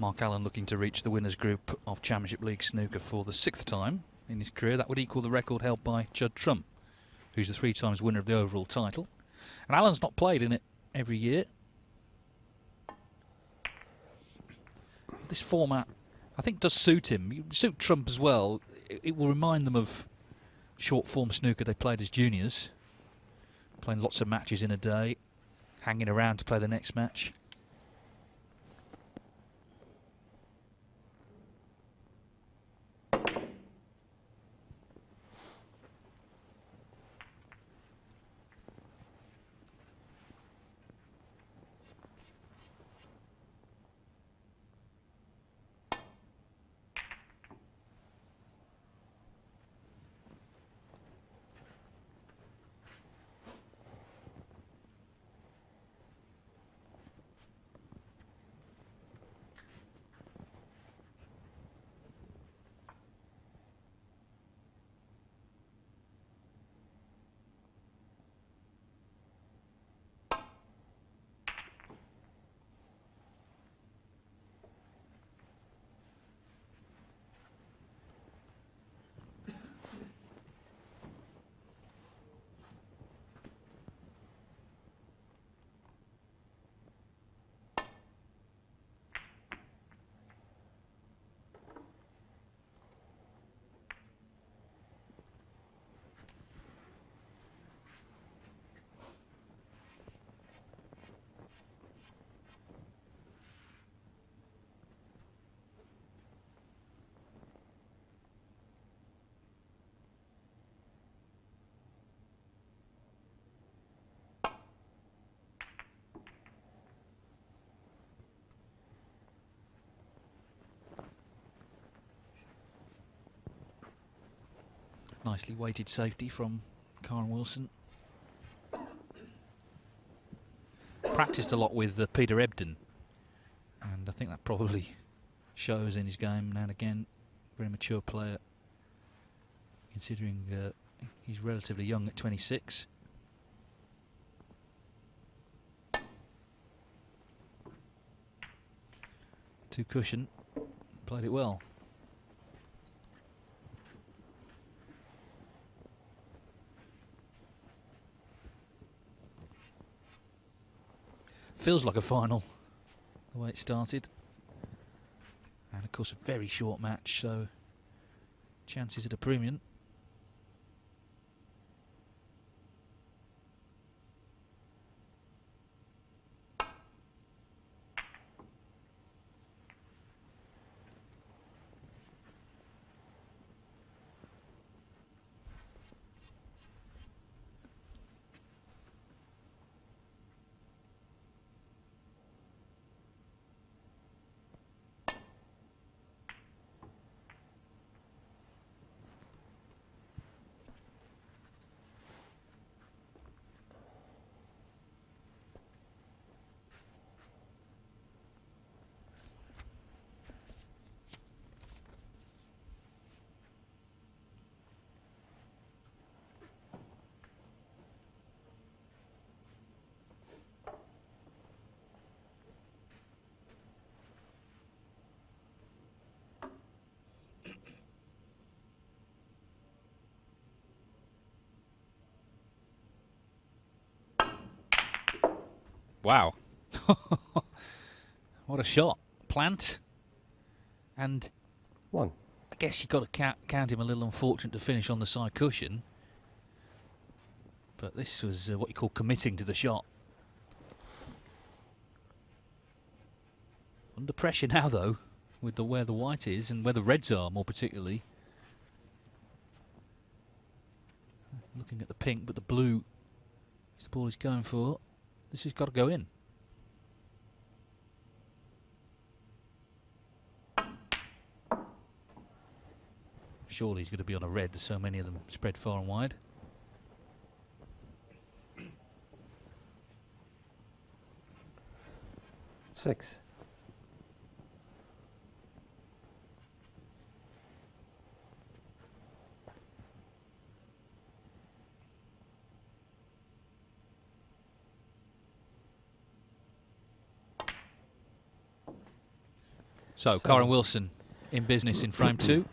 Mark Allen looking to reach the winners group of Championship League snooker for the 6th time in his career. That would equal the record held by Judd Trump, who's the 3 times winner of the overall title. And Allen's not played in it every year. This format, I think, does suit him. It would suit Trump as well. It will remind them of short form snooker they played as juniors, playing lots of matches in a day, hanging around to play the next match. Nicely weighted safety from Karen Wilson. Practiced a lot with Peter Ebden, and I think that probably shows in his game now and again. Very mature player, considering he's relatively young at 26. Two cushion, played it well. Feels like a final, the way it started. And of course a very short match, so chances at a premium. Wow. What a shot. Plant. And one. I guess you've got to count him a little unfortunate to finish on the side cushion. But this was what you call committing to the shot. Under pressure now, though, with where the white is and where the reds are, more particularly. Looking at the pink, but the blue is the ball he's going for. This has got to go in. Surely he's going to be on a red. There's so many of them spread far and wide. Six. So, Karen Wilson in business in frame 2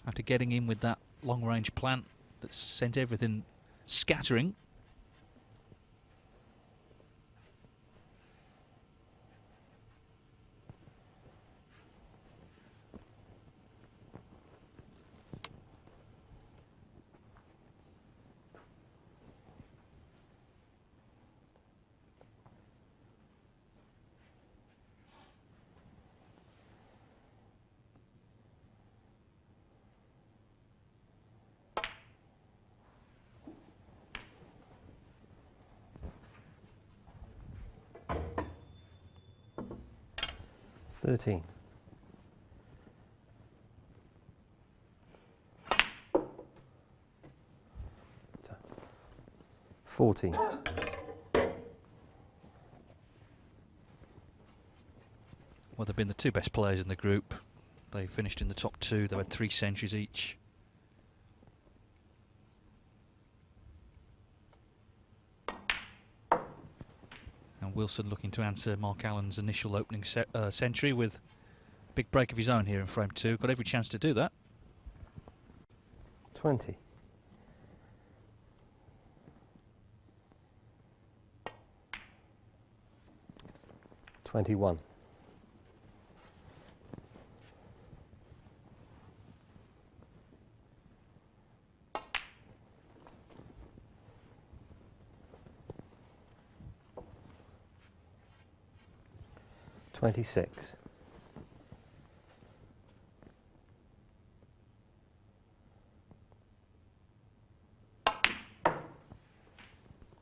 after getting in with that long-range plant that sent everything scattering. $13. 14. Well, they've been the two best players in the group. They finished in the top 2. They had 3 centuries each. And Wilson looking to answer Mark Allen's initial opening century with a big break of his own here in frame 2. Got every chance to do that. 20. 21. 26.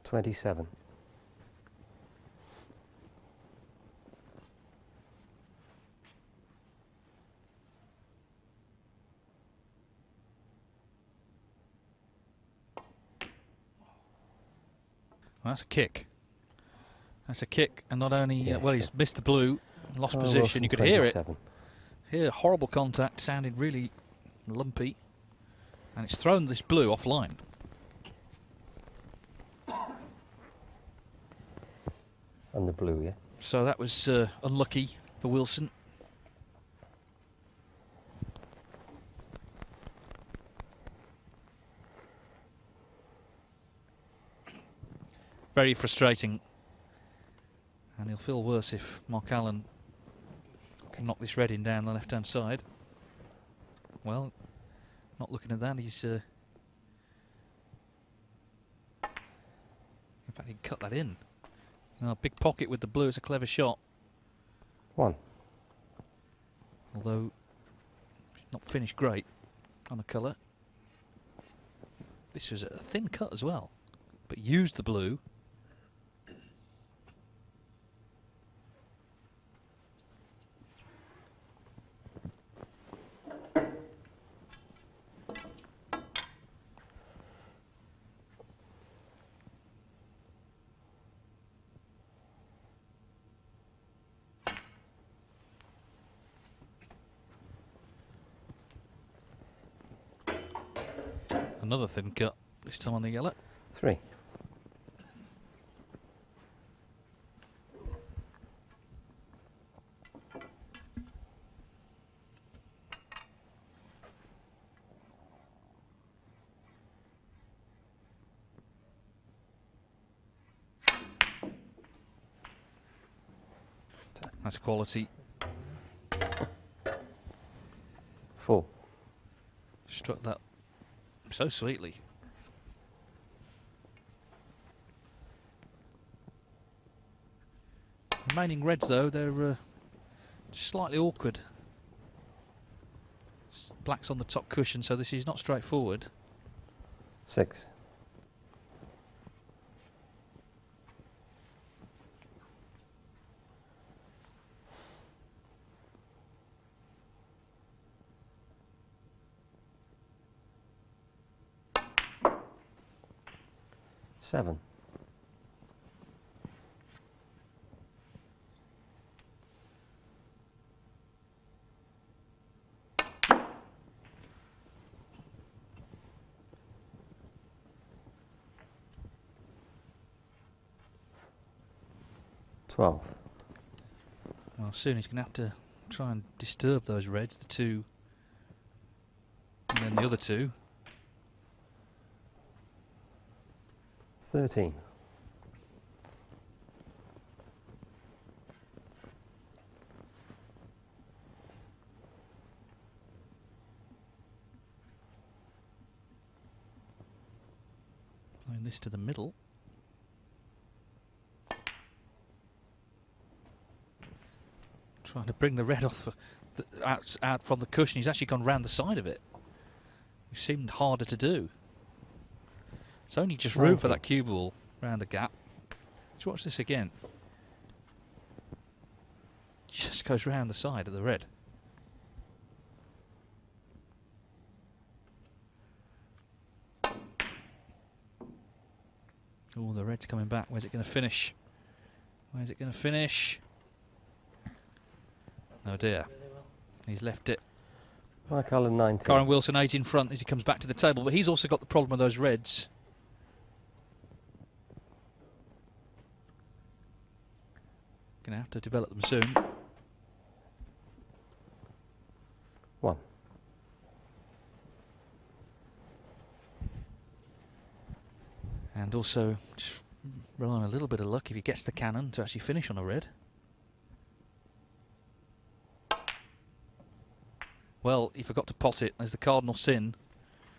27. Well, that's a kick. That's a kick, and not only well, he's missed the blue, lost position. Wilson, You could 27. hear it. Horrible contact, sounded really lumpy, and it's thrown this blue offline. And the blue, yeah. So that was unlucky for Wilson. Very frustrating. And he'll feel worse if Mark Allen can knock this red in down the left-hand side. Well, not looking at that. He's in fact, he can cut that in. Big pocket with the blue. It's a clever shot. 1. Although not finished great on a colour. This was a thin cut as well, but used the blue. Another thin cut, this time on the yellow. 3. That's quality. 4. Struck that so sweetly. Remaining reds though, they're slightly awkward. Black's on the top cushion, so this is not straightforward. 6. 7. 12. Well, soon he's going to have to try and disturb those reds, the two, and then the other two. 13. Playing this to the middle. Trying to bring the red off out from the cushion. He's actually gone round the side of it. It seemed harder to do. It's only just room for that cue ball round the gap. Let's watch this again. Just goes round the side of the red. Oh, the red's coming back. Where's it going to finish? Where's it going to finish? Oh dear. He's left it. Mark Allen 19. Karen Wilson 8 in front as he comes back to the table, but he's also got the problem with those reds. Going to have to develop them soon. 1. And also just rely on a little bit of luck if he gets the cannon to actually finish on a red. Well, he forgot to pot it. There's the cardinal sin.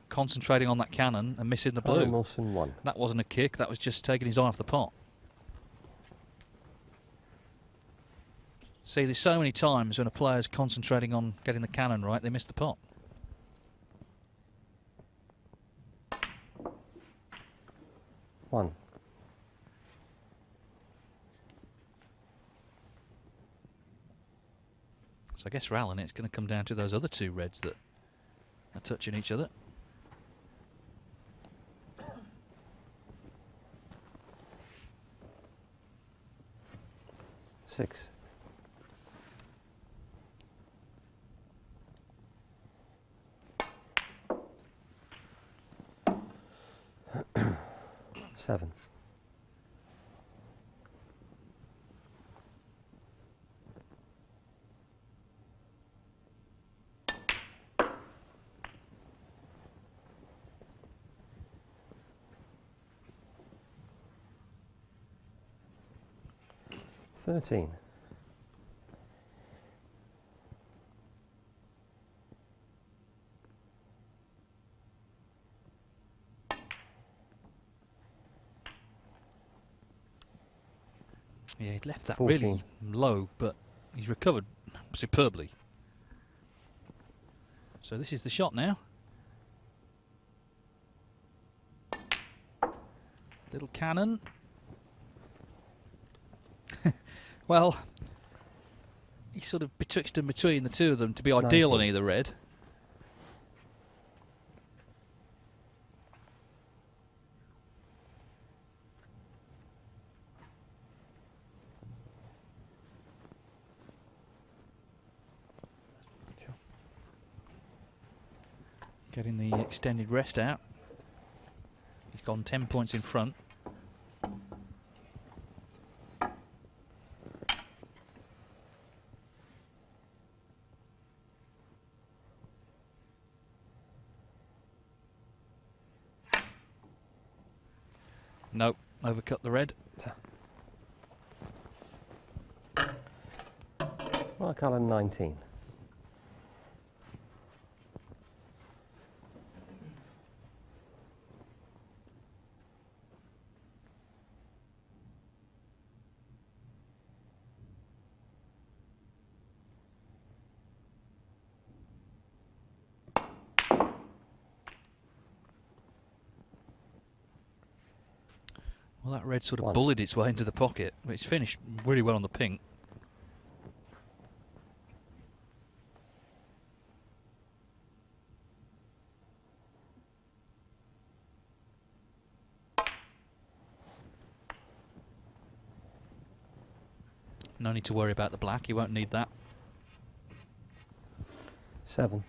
Concentrating on that cannon and missing the blue. Cardinal sin 1. That wasn't a kick, that was just taking his eye off the pot. See, there's so many times when a player's concentrating on getting the cannon right, they miss the pot. One. So I guess for Alan it's going to come down to those other two reds that are touching each other. Six. Seven. $13. Yeah, he'd left that 14. really low, but he's recovered superbly. So this is the shot now. Little cannon. Well, he's sort of betwixt and between the two of them to be ideal 19. on either red. Getting the extended rest out. He's gone 10 points in front. Nope, overcut the red. Mark Allen 19. Well, that red sort of 1. bullied its way into the pocket, but it's finished really well on the pink. No need to worry about the black, he won't need that. 7.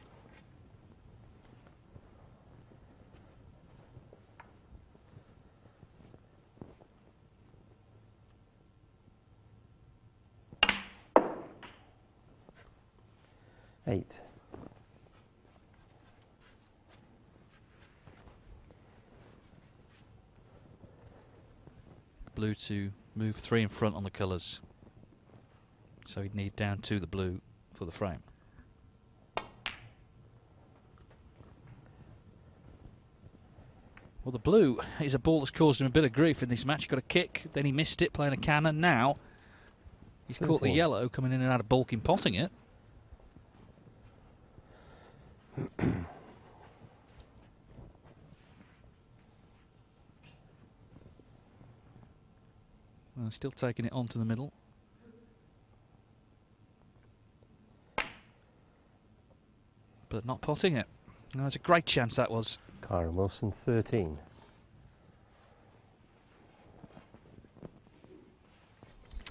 8. Blue to move 3 in front on the colours. So he'd need down to the blue for the frame. Well, the blue is a ball that's caused him a bit of grief in this match. He got a kick, then he missed it playing a cannon. Now he's caught the yellow coming in and out of balking, potting it. Well, still taking it onto the middle. But not potting it. No, it's a great chance that was. Kyron Wilson, 13.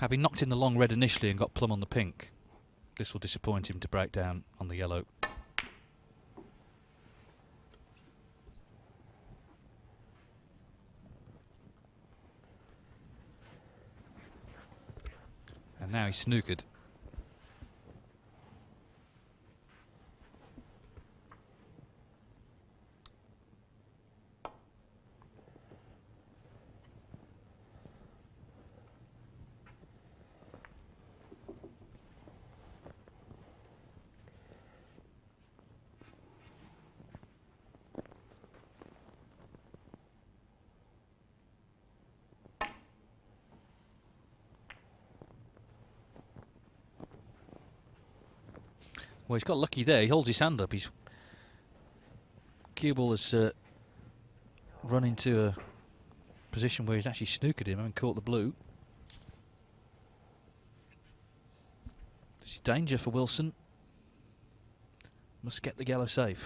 Having knocked in the long red initially and got plumb on the pink, this will disappoint him to break down on the yellow. And now he's snookered. Well, he's got lucky there. He holds his hand up. His cue ball has run into a position where he's actually snookered him and caught the blue. This is danger for Wilson. Must get the yellow safe.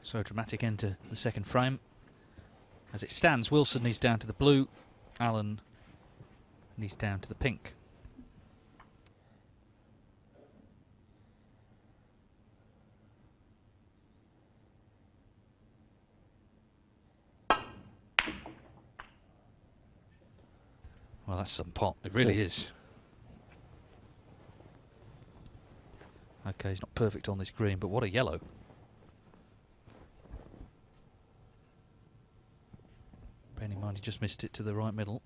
So dramatic end to the second frame. As it stands, Wilson needs down to the blue, Allen needs down to the pink. Well, that's some pot, it really is. Okay, he's not perfect on this green, but what a yellow. Bearing in mind he just missed it to the right middle.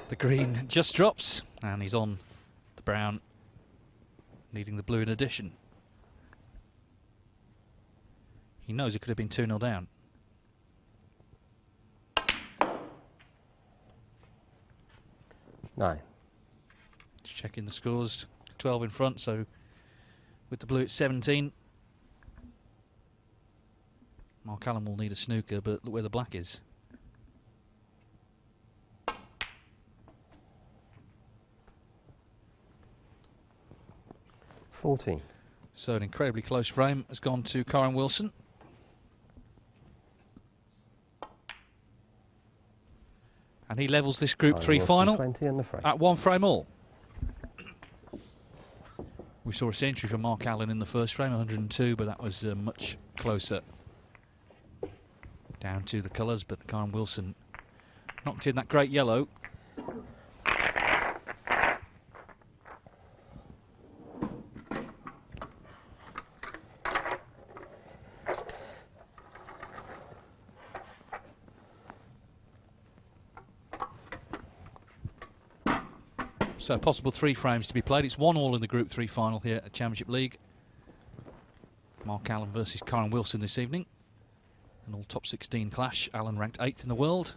The green just drops, and he's on the brown, needing the blue in addition. He knows it could have been 2-0 down. Nine. Just checking the scores. 12 in front, so with the blue it's 17. Mark Allen will need a snooker, but look where the black is. 14. So an incredibly close frame has gone to Kyron Wilson. And he levels this Group 3 final 20 in the frame. at 1 frame all. We saw a century from Mark Allen in the first frame, 102, but that was much closer. Down to the colours, but Kyron Wilson knocked in that great yellow. So possible 3 frames to be played. It's 1-1 in the Group 3 final here at Championship League. Mark Allen versus Kyron Wilson this evening. An all top 16 clash. Allen ranked 8th in the world.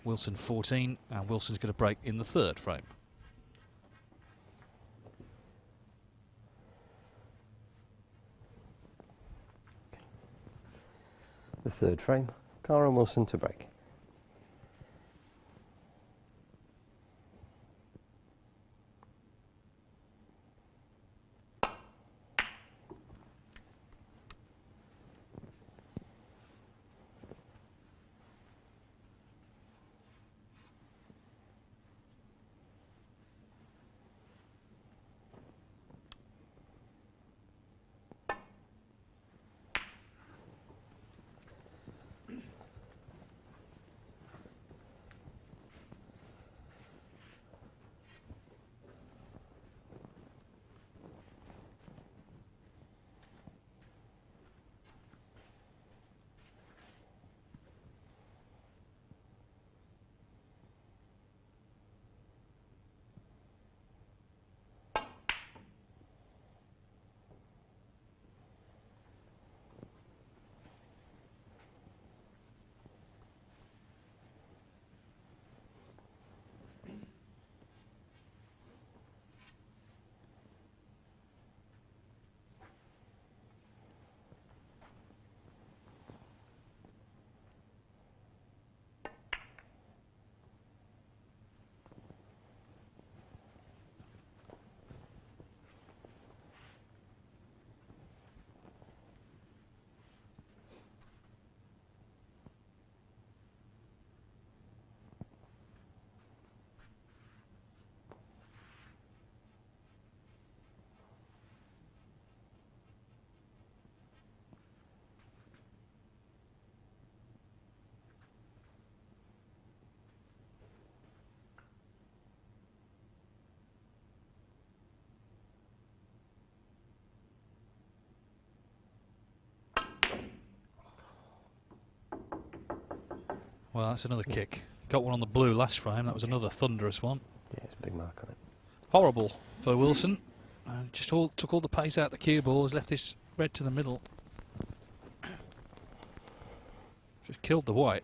Wilson 14, and Wilson's going to break in the third frame. The third frame, Cara Wilson to break. Well, that's another kick. Got one on the blue last frame. That was another thunderous one. Yeah, it's a big mark on it. Horrible for Wilson. Just took all the pace out the cue ball. Has left this red to the middle. Just killed the white.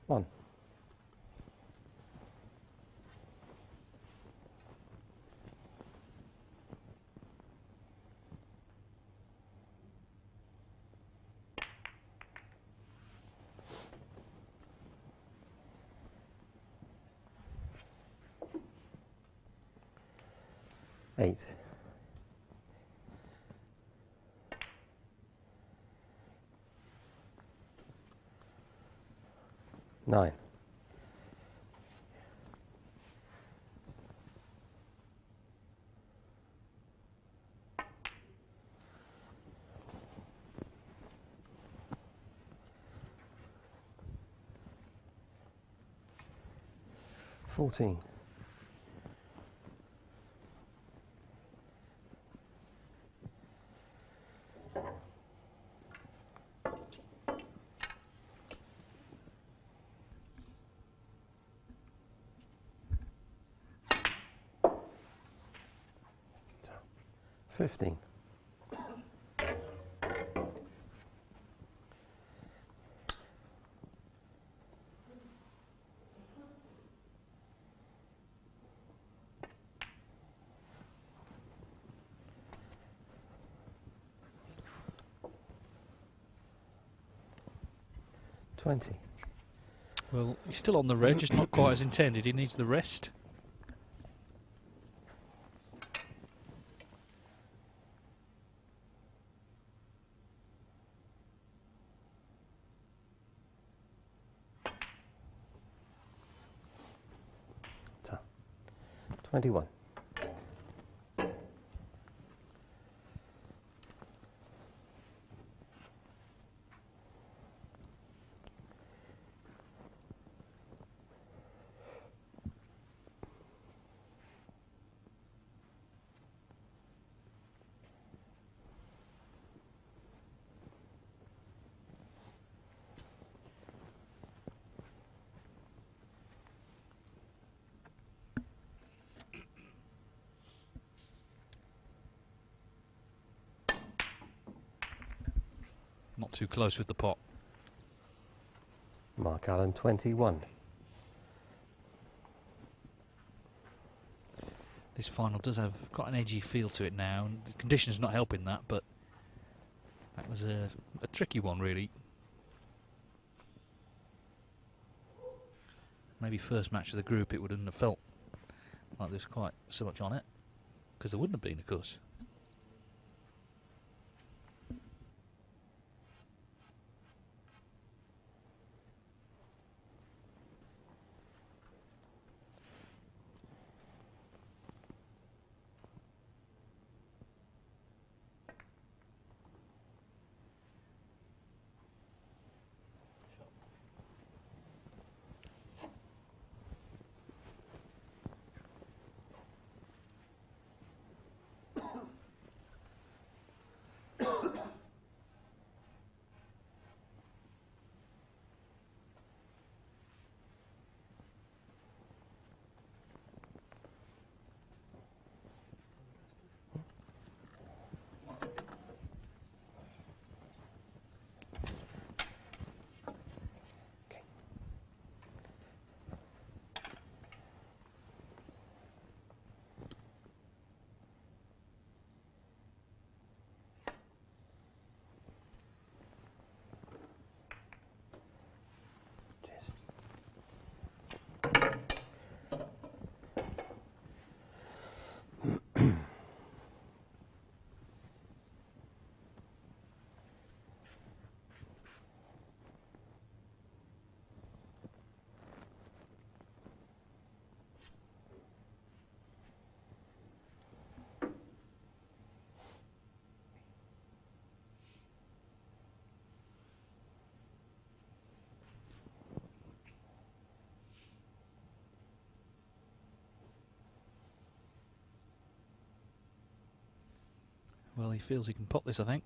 One. Eight. Nine. 14. So, 15. 20. Well, he's still on the red, just not quite as intended. He needs the rest. So, 21. too close with the pot. Mark Allen, 21. This final does have quite an edgy feel to it now, and the conditions not helping that, but that was a tricky one, really. Maybe first match of the group it wouldn't have felt like there's quite so much on it, because there wouldn't have been, of course. Well, he feels he can pot this, I think.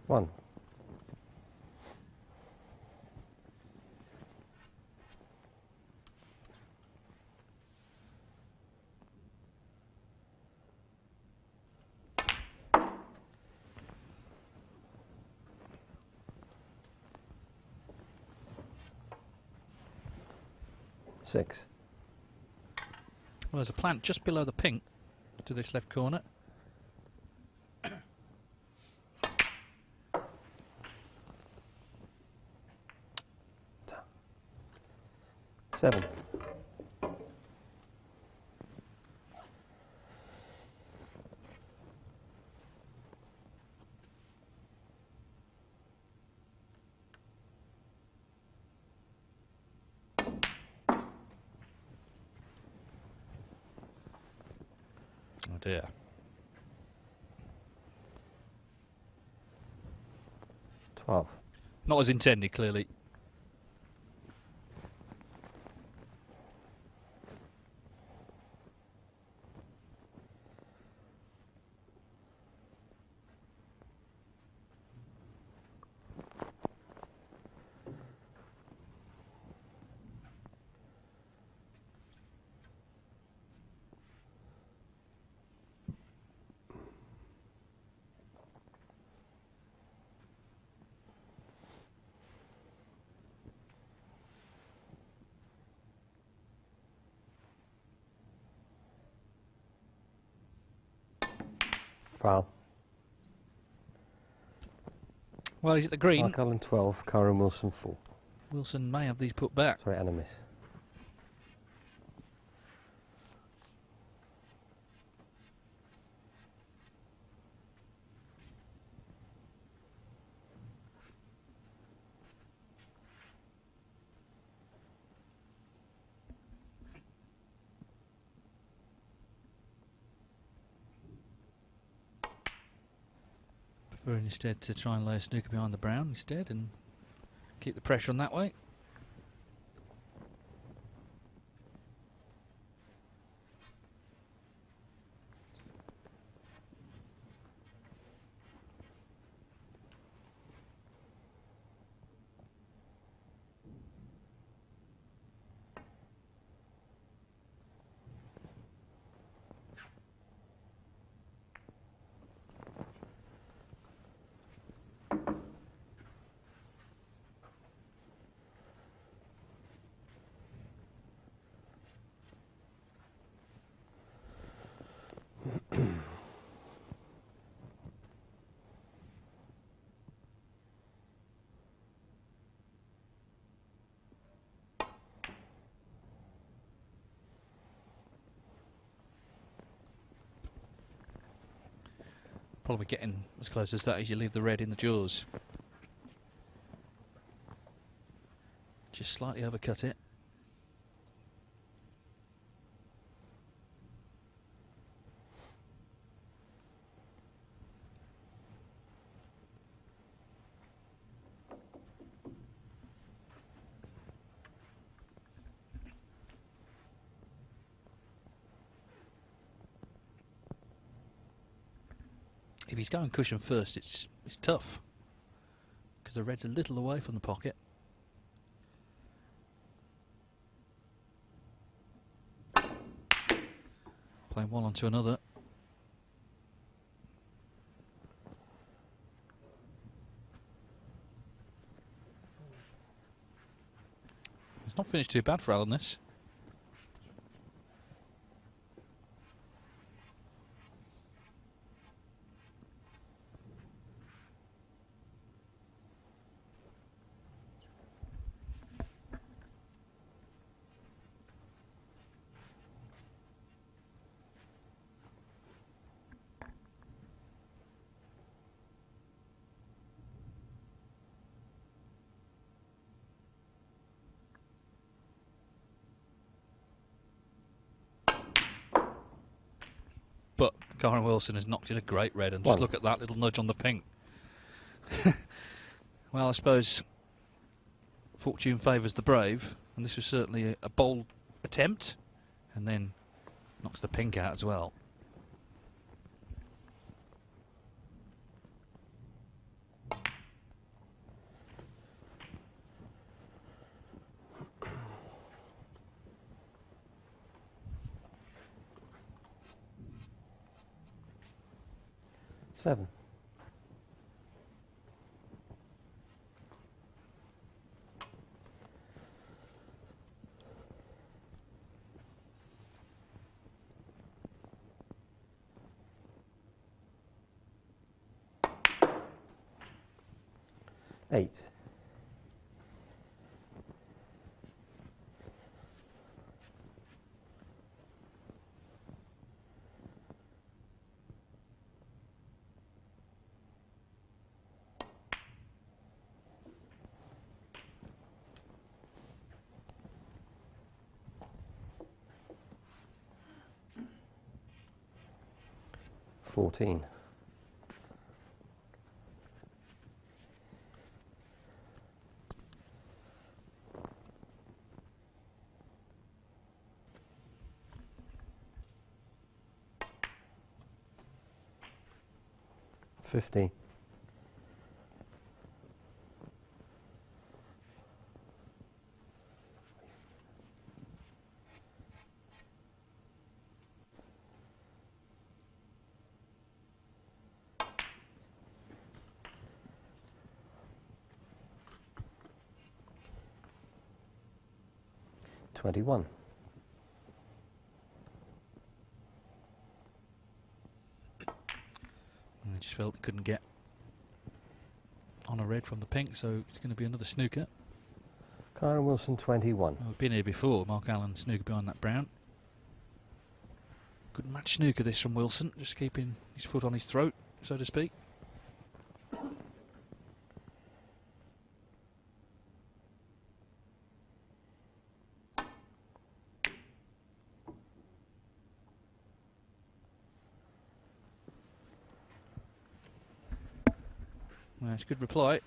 One. Six. Well, there's a plant just below the pink to this left corner. Seven. Oh dear. Twelve. Not as intended, clearly. Foul. Well, he's at the green. Mark Allen, 12. Karen Wilson, 4. Wilson may have these put back. Sorry, and a miss. Preferring instead to try and lay a snooker behind the brown instead, and Keep the pressure on that way. Probably getting as close as that as you leave the red in the jaws. Just slightly overcut it. If he's going cushion first, it's tough because the red's a little away from the pocket. Playing one onto another. It's not finished too bad for Alan, this. But Karen Wilson has knocked in a great red, and just look at that little nudge on the pink. Well, I suppose fortune favours the brave, and this was certainly a bold attempt, and then knocks the pink out as well. Seven. Eight. 14. 50. 21. I just felt it couldn't get on a red from the pink, so it's going to be another snooker. Karen Wilson 21. We've been here before, Mark Allen snooker behind that brown. Good match snooker this from Wilson, just keeping his foot on his throat, so to speak. Well, it's good reply.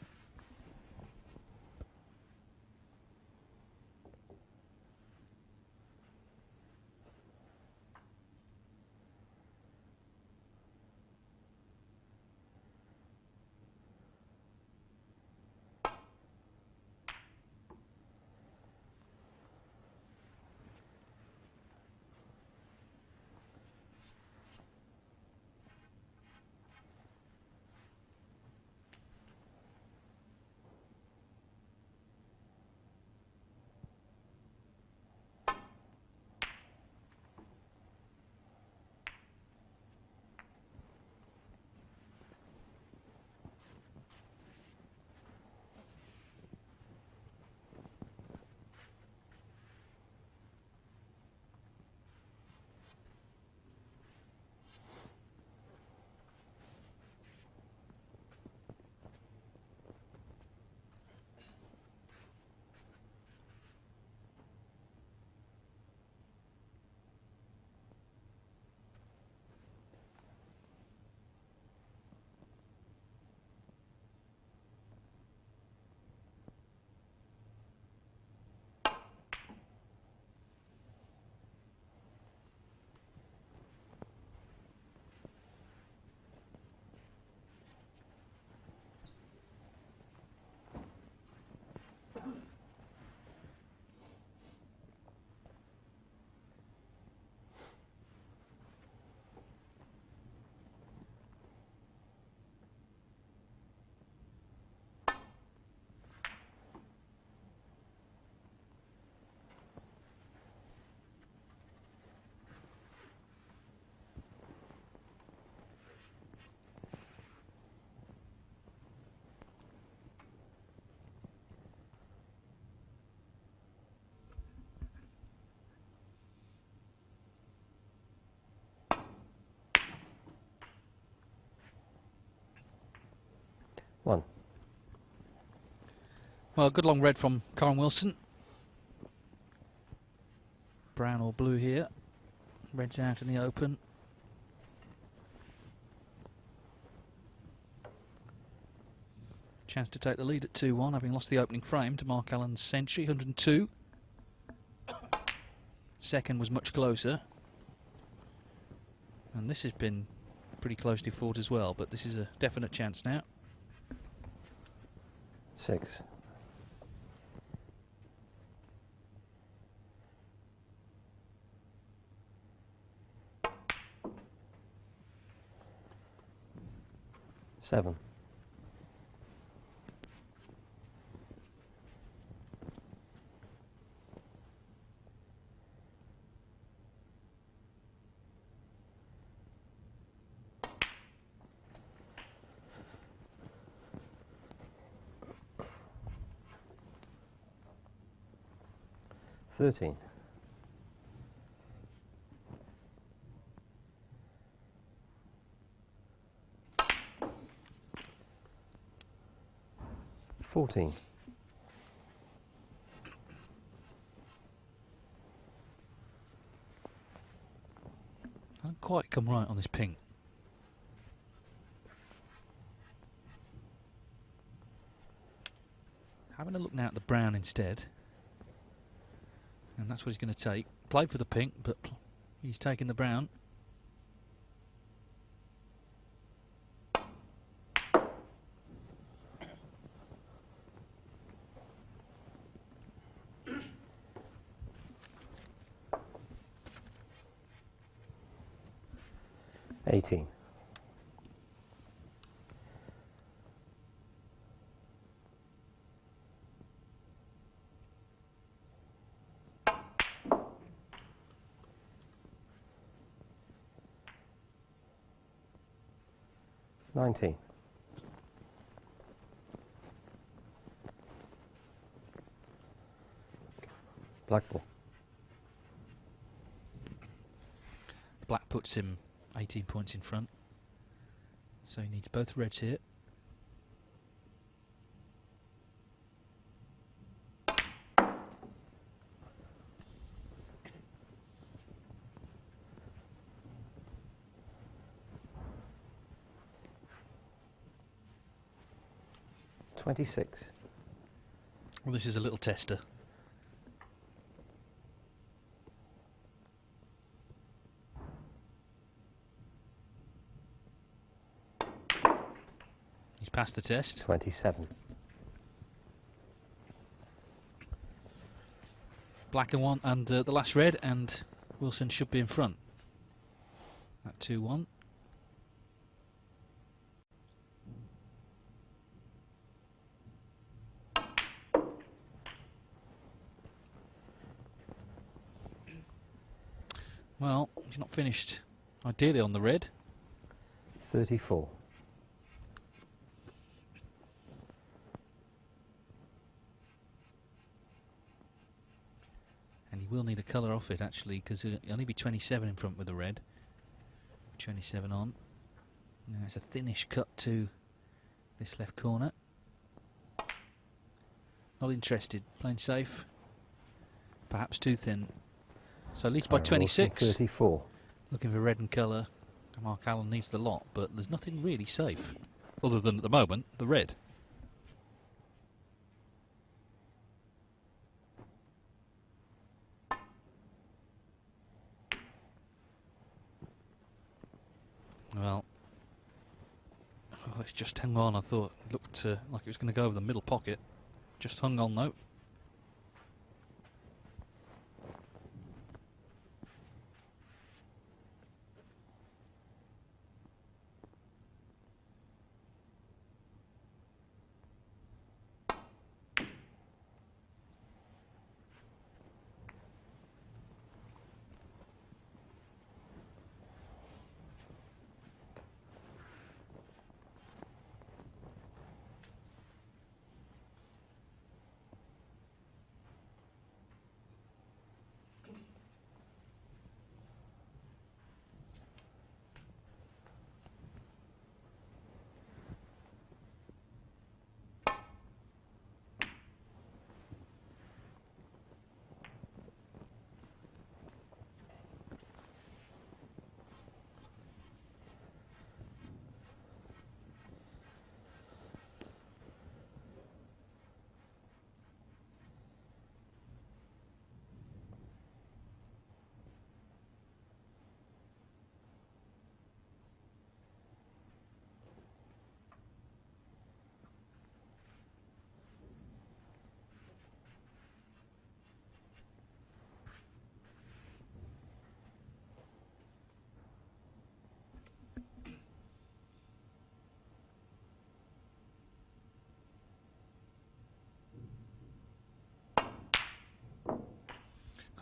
1. Well, good long red from Karen Wilson. Brown or blue here. Red's out in the open. Chance to take the lead at 2-1, having lost the opening frame to Mark Allen's century, 102. Second was much closer. And this has been pretty closely fought as well, but this is a definite chance now. 6. 7. 13. 14. Hasn't quite come right on this pink. Having a look now at the brown instead. And that's what he's going to take. Played for the pink, but he's taking the brown. $18. 19. black ball. Black puts him 18 points in front. So he needs both reds here. $26. Well, this is a little tester. He's passed the test. 27. Black and one, and the last red, and Wilson should be in front at 2-1. Well, he's not finished ideally on the red. 34. And he will need a colour off it actually, because he'll only be 27 in front with the red. 27 on. Now it's a thinnish cut to this left corner. Not interested, playing safe. Perhaps too thin. So leads by 26. 34. Looking for red and colour. Mark Allen needs the lot, but there's nothing really safe, other than at the moment the red. Well, it's just hung on. I thought it looked like it was going to go over the middle pocket. Just hung on though.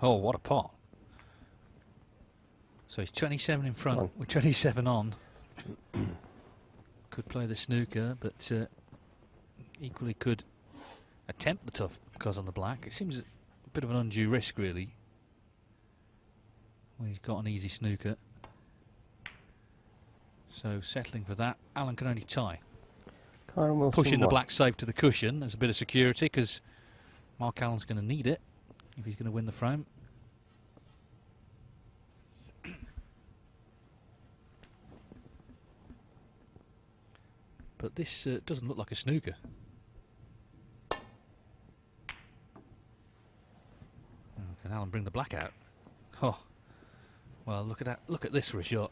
Oh, what a pot. So he's 27 in front with 27 on. Could play the snooker, but equally could attempt the tough cuz on the black. It seems a bit of an undue risk, really, when he's got an easy snooker. So settling for that, Alan can only tie. Pushing the black safe to the cushion as a bit of security, because Mark Allen's going to need it if he's going to win the frame. But this doesn't look like a snooker. Can Alan bring the black out? Oh, well, look at that! Look at this for a shot.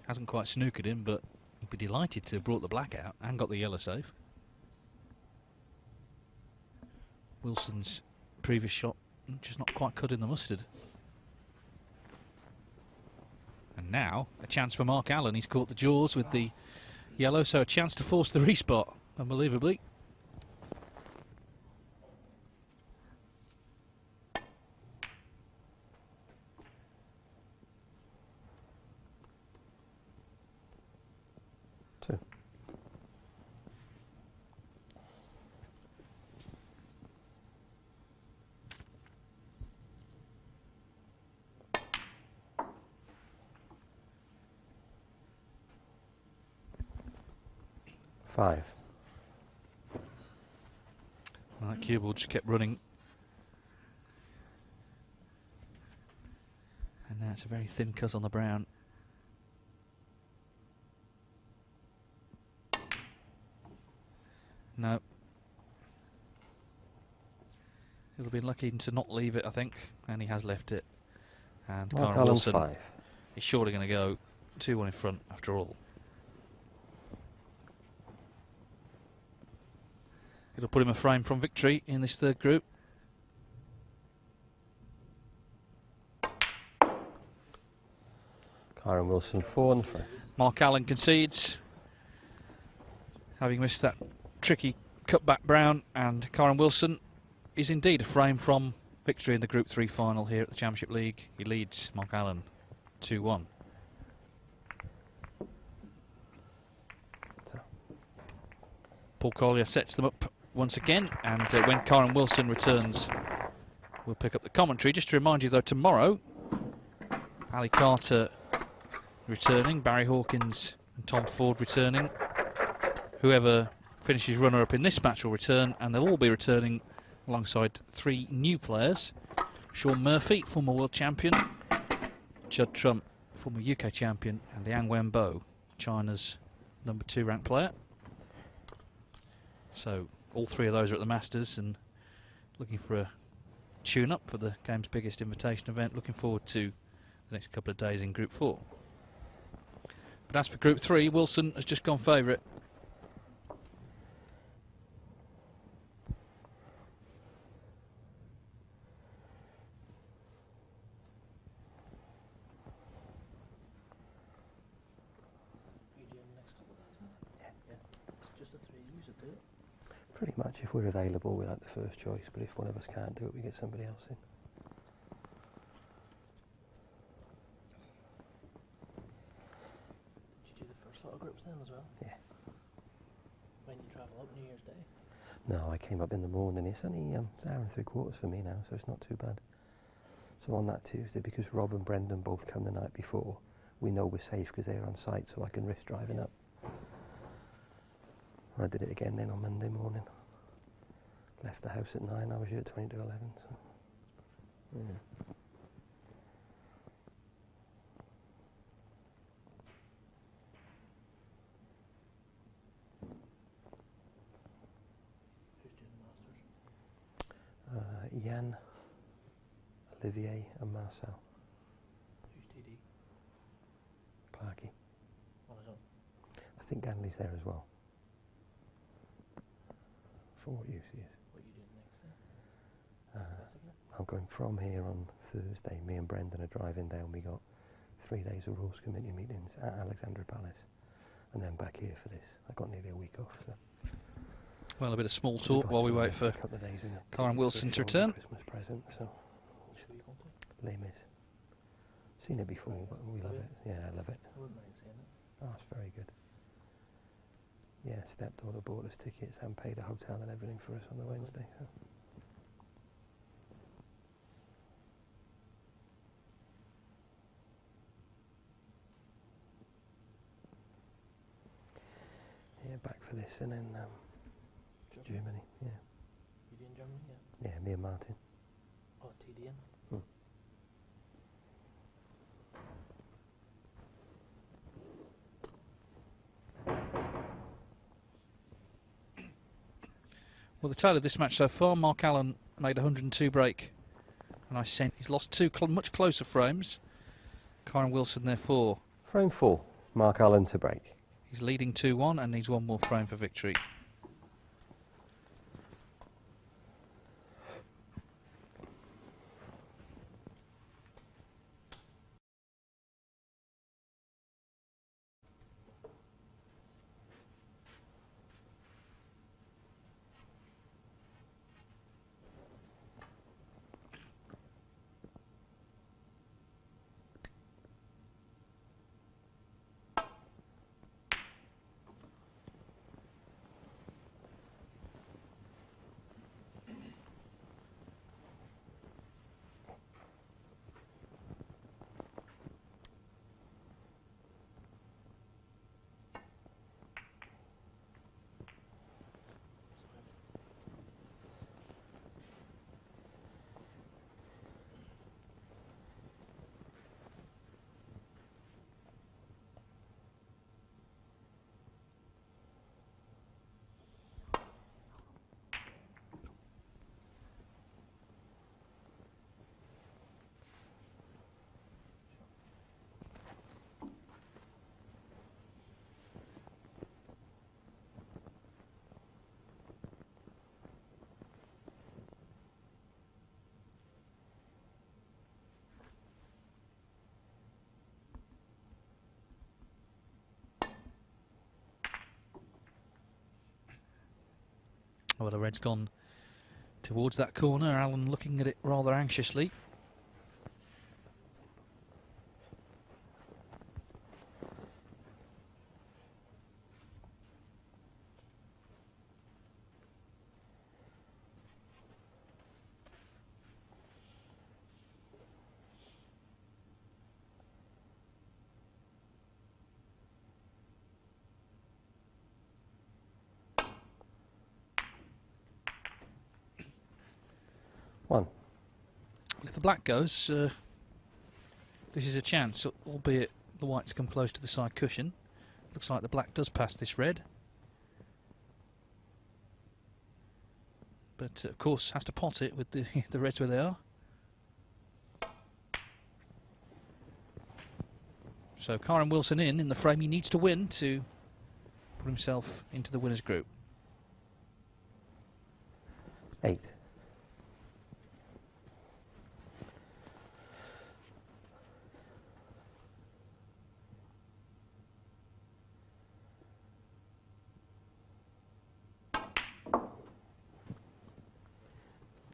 Hasn't quite snookered him, but he'd be delighted to have brought the black out and got the yellow safe. Wilson's previous shot just not quite cutting the mustard. And now a chance for Mark Allen. He's caught the jaws with the yellow, so a chance to force the respot, unbelievably. Two. Five. Well, that cue ball just kept running. And now it's a very thin cut on the brown. No. He'll be lucky to not leave it, I think. And he has left it. And Karen Wilson is surely going to go 2-1 in front after all. It'll put him a frame from victory in this third group. Karen Wilson 4 and 3. Mark Allen concedes, having missed that tricky cutback brown, and Karen Wilson is indeed a frame from victory in the Group 3 final here at the Championship League. He leads Mark Allen 2-1. Paul Collier sets them up once again, and when Karen Wilson returns, we'll pick up the commentary. Just to remind you, though, tomorrow, Ali Carter returning, Barry Hawkins and Tom Ford returning. Whoever finishes runner-up in this match will return, and they'll all be returning alongside 3 new players. Sean Murphy, former world champion, Judd Trump, former UK champion, and Liang Wenbo, China's number 2 ranked player. So all 3 of those are at the Masters and looking for a tune-up for the game's biggest invitation event. Looking forward to the next couple of days in Group 4. But as for Group 3, Wilson has just gone favourite. Pretty much, if we're available, we're like the first choice, but if one of us can't do it, we get somebody else in. Did you do the first lot of groups then as well? Yeah. When you travel up New Year's Day? No, I came up in the morning. It's only an hour and 3/4 for me now, so it's not too bad. So on that Tuesday, because Rob and Brendan both come the night before, we know we're safe because they're on site, so I can risk driving up. I did it again then on Monday morning. Left the house at 9, I was here at 20 to 11. So, yeah. Who's doing the Masters? Ian, Olivier and Marcel. Who's TD? Clarkey. On his own? I think Ganley's there as well. For what use he is. What are you doing next then? I'm going from here on Thursday. Me and Brendan are driving down. We got 3 days of rules committee meetings at Alexandra Palace, and then back here for this. I got nearly a week off. So. Well, a bit of small We've talk got while to we wait a for couple of days with a Karen ticket Wilson for to a show and a return. Christmas present, so Which do you come to? Les Mis. Seen it before, but we love it. Yeah, I love it. I wouldn't mind seeing it. Oh, it's very good. Yeah, stepdaughter bought us tickets and paid a hotel and everything for us on the Wednesday. So. Yeah, back for this and then Germany. Yeah, You in Germany? Yeah. yeah, me and Martin. Oh, TDN. Well, the tale of this match so far, Mark Allen made 102 break, and I said he's lost two much closer frames. Karen Wilson, therefore, Frame 4, Mark Allen to break. he's leading 2-1 and needs one more frame for victory. Well, the red's gone towards that corner. Allen looking at it rather anxiously. One. If the black goes, this is a chance, albeit the white's come close to the side cushion. Looks like the black does pass this red. But of course has to pot it with the the reds where they are. So Karen Wilson in the frame he needs to win to put himself into the winners group. 8.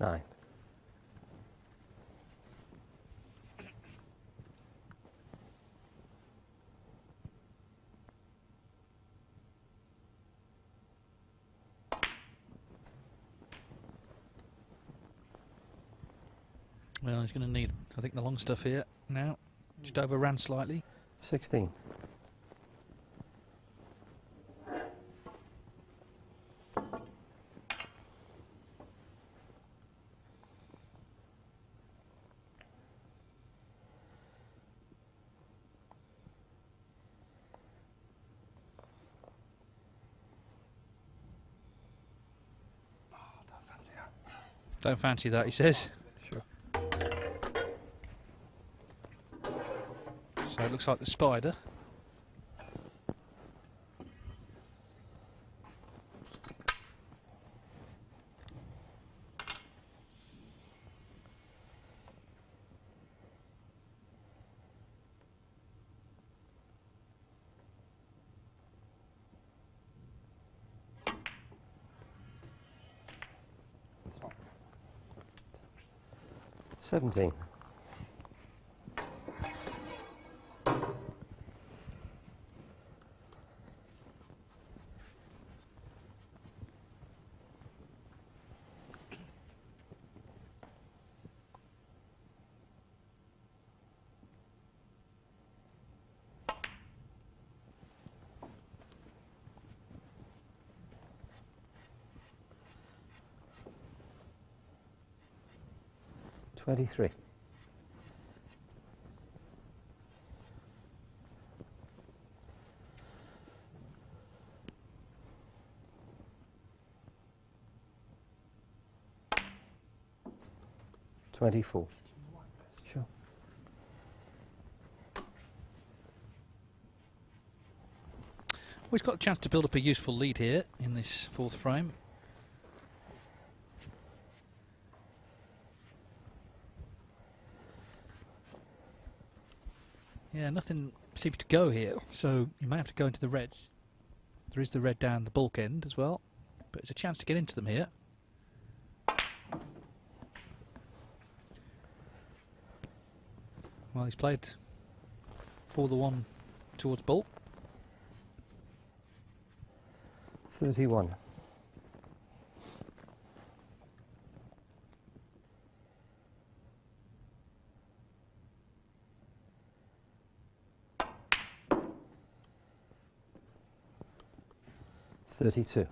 Nine. Well, he's going to need, I think, the long stuff here now. Just overran slightly. 16. Don't fancy that, he says. Sure. So it looks like the spider. 17. Three. $24. Sure. Well, he's got a chance to build up a useful lead here in this fourth frame. Yeah, nothing seems to go here, so you may have to go into the reds. There is the red down the bulk end as well, but it's a chance to get into them here. Well, he's played for the one towards bulk. 31. $32.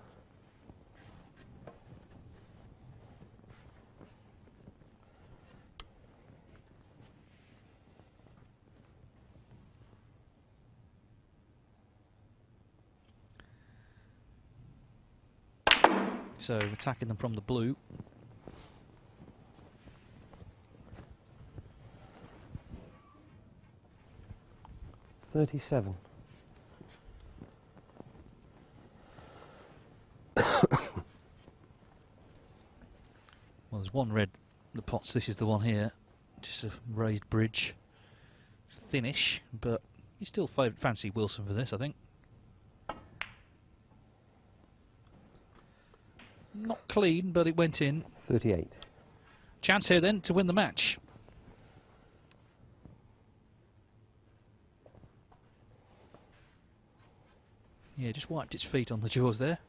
So attacking them from the blue. $37. Well, there's one red, the pots, this is the one here, just a raised bridge, thinnish, but you still fancy Wilson for this, I think. Not clean, but it went in. 38. Chance here then to win the match. Yeah, just wiped its feet on the jaws there.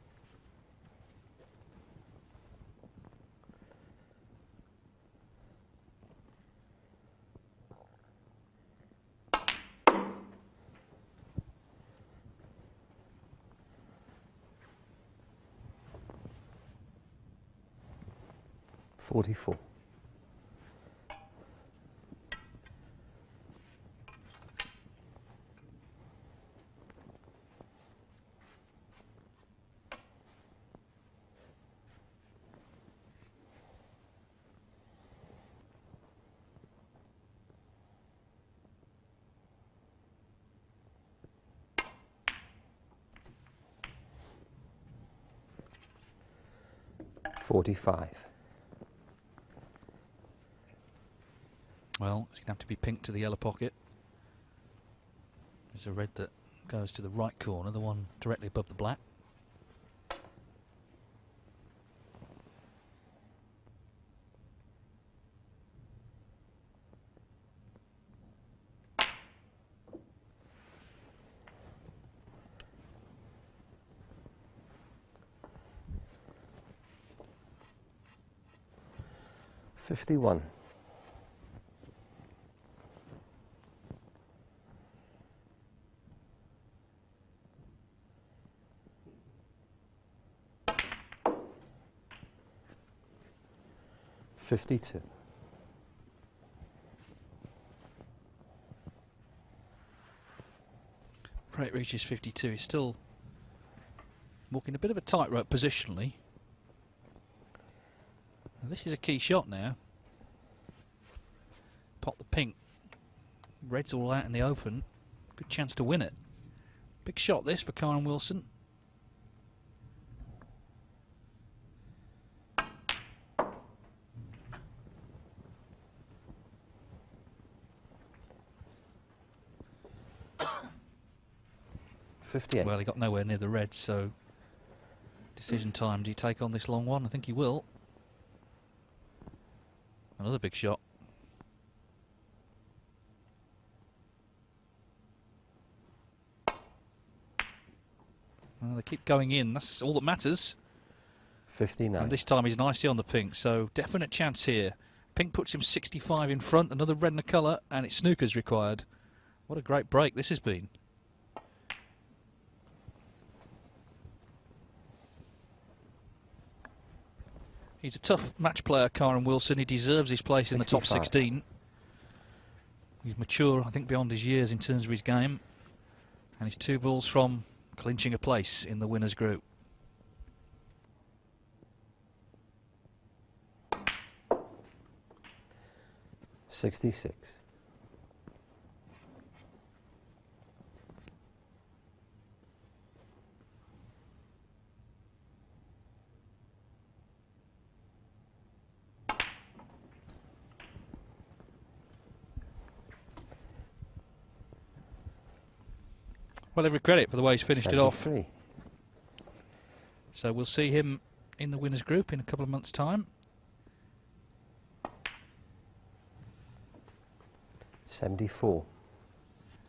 $44. $45. Well, it's going to have to be pink to the yellow pocket. There's a red that goes to the right corner, the one directly above the black. $51. $52. Rate reaches 52. He's still walking a bit of a tightrope positionally. Now this is a key shot now. Pot the pink. Red's all out in the open. Good chance to win it. Big shot this for Karen Wilson. $58. Well, he got nowhere near the red, so decision time. Do you take on this long one? I think he will. Another big shot. they keep going in. That's all that matters. 59. And this time he's nicely on the pink, so definite chance here. Pink puts him 65 in front, another red in the colour, and it's Snooker's required. What a great break this has been. He's a tough match player, Karen Wilson. He deserves his place in the top 16. He's mature, I think, beyond his years in terms of his game. And he's 2 balls from clinching a place in the winners' group. $66. Well, every credit for the way he's finished it off. 73. So we'll see him in the winners' group in a couple of months' time. 74.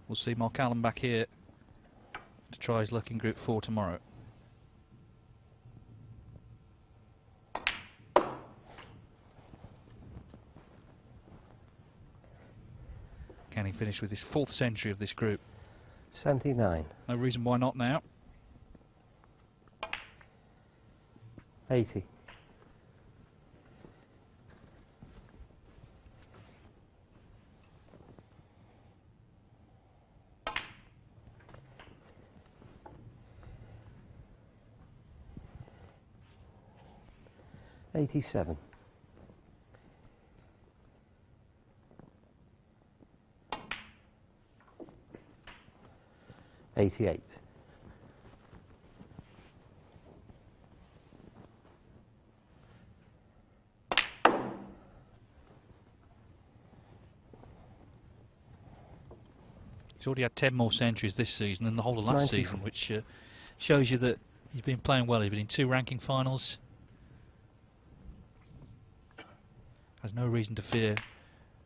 We'll see Mark Allen back here to try his luck in Group 4 tomorrow. Can he finish with his 4th century of this group? 79. No reason why not now. 80. $87. 88. He's already had 10 more centuries this season than the whole of last 94. season, which shows you that he's been playing well. He's been in 2 ranking finals. Has no reason to fear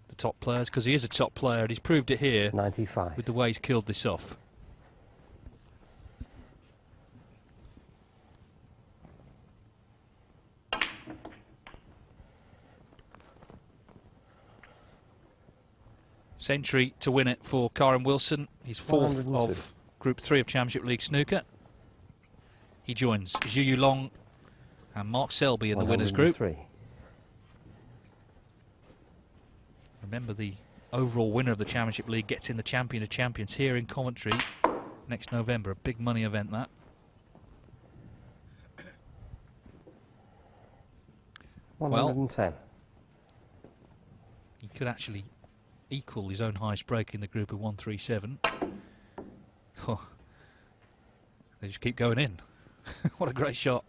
the top players, because he is a top player, and he's proved it here 95. with the way he's killed this off. Century to win it for Karen Wilson. He's 4th of Group 3 of Championship League Snooker. He joins Zhu Yulong and Mark Selby in the winners' group. Remember, the overall winner of the Championship League gets in the Champion of Champions here in Coventry next November. A big money event, that. Well, he could actually equal his own highest break in the group of 137. Oh, they just keep going in. What a great shot.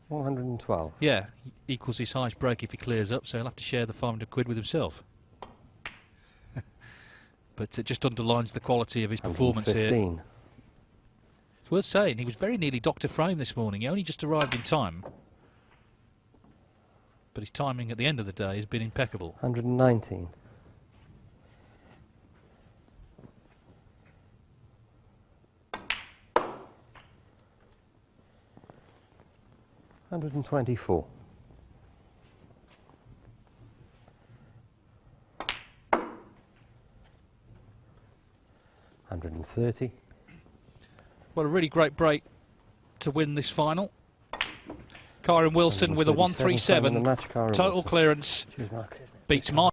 112. Yeah, he equals his highest break if he clears up, so he'll have to share the 500 quid with himself. But it just underlines the quality of his performance here. It's worth saying, he was very nearly Dr. Frame this morning. He only just arrived in time. But his timing at the end of the day has been impeccable. 119. 124. 130. Well, a really great break to win this final. Karen Wilson with a 137. Total clearance beats Mark.